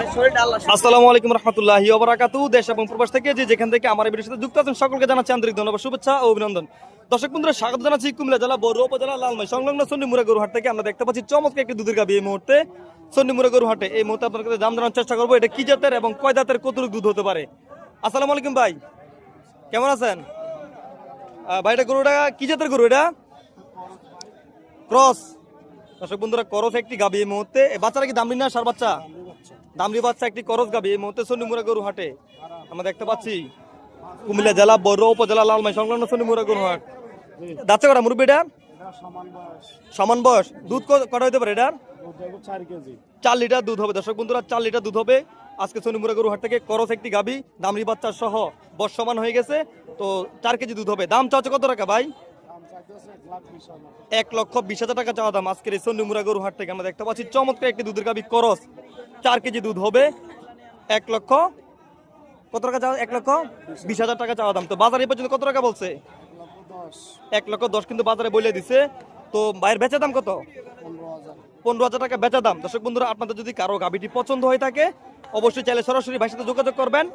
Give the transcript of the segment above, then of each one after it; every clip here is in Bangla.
আসসালামু আলাইকুম রহমতুল্লাহি ওয়া বারাকাতুহু। দেশ এবং প্রবাস থেকে যে যেখান থেকে আমার এই ভিডিওর সাথে যুক্ত আছেন সকলকে জানাচ্ছি আন্তরিক ধন্যবাদ, শুভেচ্ছা ও অভিনন্দন। দর্শক বন্ধুরা, স্বাগত জানাচ্ছি কুমিল্লা জেলা বড়ুয়া উপজেলা লালমাই সংলগ্ন চন্ডিমুড়া গরুহাট থেকে। আমরা দেখতে পাচ্ছি চমৎকার একটি দুধের গাভী এই মুহূর্তে চন্ডিমুড়া গরুহাটে। এই মুহূর্তে আপনার কাছে দাম জানার চেষ্টা করবো, এটা কি জাতের এবং কয় দাঁতের কতটুকু দুধ হতে পারে। আসসালামু আলাইকুম ভাই, কেমন আছেন ভাই? এটা গরুটা কি জাতের গরু? এটা ক্রস। দর্শক বন্ধুরা, করস একটি গাভী এই মুহূর্তে। বাচ্চারা কি দামড়ি না সার বাচ্চা? দামড়ি বাচ্চা একটি করস গাভী এই মুহূর্তে চন্ডিমুড়া গরুহাটে আমরা দেখতে পাচ্ছি। কুমিল্লা জেলা বড়ুয়া উপজেলা লালমাই সংলগ্ন চন্ডিমুড়া গরুহাট। দাচ্ছে কটা মুরব্বী? এটা সমান বয়স। দুধ কটা হতে পারে? এটার 4 লিটার দুধ হবে। দর্শক বন্ধুরা, 4 লিটার দুধ হবে আজকে চন্ডিমুড়া গরুহাট থেকে। করস একটি গাভী, দামড়ি বাচ্চা সহ বয়স সমান হয়ে গেছে, তো 4 কেজি দুধ হবে। দাম চাচ্ছে কত টাকা ভাই? 1,20,000 টাকা চাওয়া দাম আজকের এই চন্ডিমুড়া গরুহাট থেকে। আমরা দেখতে পাচ্ছি চমৎকার একটি দুধের গাভী করস, 4 কেজি দুধ হবে। 1 লক্ষ কত টাকা চাওয়া? 1,20,000 টাকা চাওয়া দাম। তো বাজারে পর্যন্ত কত টাকা বলছে? 1,10,000 কিন্তু বাজারে বলে দিছে। তো ভাইয়ের বেচা দাম কত? 15,000 টাকা বেচা দাম। দর্শক বন্ধুরা, আপনাদের যদি কারো গাভীটি পছন্দ হয়ে থাকে অবশ্যই চাইলে সরাসরি ভাইয়ের সাথে যোগাযোগ করবেন।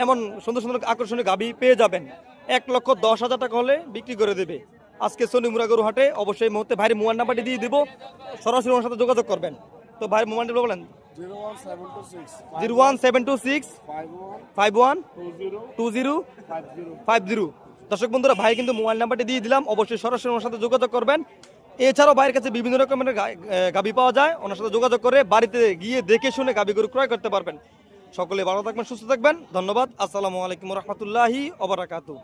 এমন সুন্দর সুন্দর আকর্ষণীয় গাভী পেয়ে যাবেন। 1,10,000 টাকা হলে বিক্রি করে দেবে আজকে চন্ডিমুড়া গরুহাটে। অবশ্যই মুহূর্তে ভাইয়ের মোবাইল নাম্বারটি দিয়ে দিব, সরাসরি ওনার সাথে যোগাযোগ করবেন। তো ভাইয়ের মোবাইলটি বলেন। 01726 51 2050। দর্শক বন্ধুরা, ভাই কিন্তু মোবাইল নাম্বারটি দিয়ে দিলাম, অবশ্যই সরাসরি ওনার সাথে যোগাযোগ করবেন। এছাড়াও ভাইয়ের কাছে বিভিন্ন রকমের গাভী পাওয়া যায়, ওনার সাথে যোগাযোগ করে বাড়িতে গিয়ে দেখে শুনে গাভী গরু ক্রয় করতে পারবেন। সকলে ভালো থাকবেন, সুস্থ থাকবেন। ধন্যবাদ। আসসালামু আলাইকুম রহমতুল্লাহি ওয়া বারাকাতুহু।